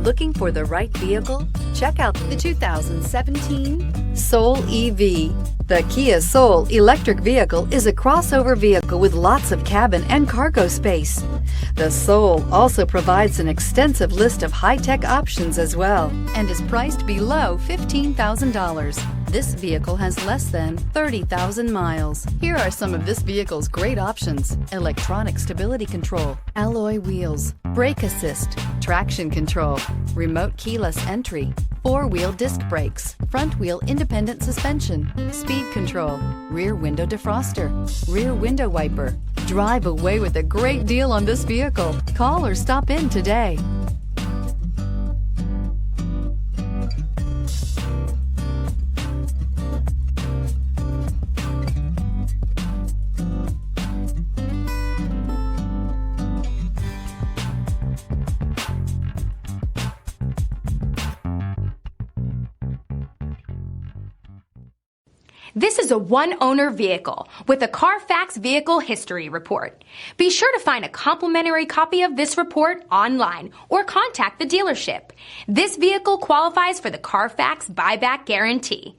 Looking for the right vehicle? Check out the 2017 Soul EV. The Kia Soul electric vehicle is a crossover vehicle with lots of cabin and cargo space. The Soul also provides an extensive list of high-tech options as well and is priced below $15,000. This vehicle has less than 30,000 miles. Here are some of this vehicle's great options: electronic stability control, alloy wheels, brake assist, traction control, remote keyless entry, four-wheel disc brakes, front-wheel independent suspension, speed control, rear window defroster, rear window wiper. Drive away with a great deal on this vehicle. Call or stop in today. This is a one-owner vehicle with a Carfax Vehicle History Report. Be sure to find a complimentary copy of this report online or contact the dealership. This vehicle qualifies for the Carfax Buyback Guarantee.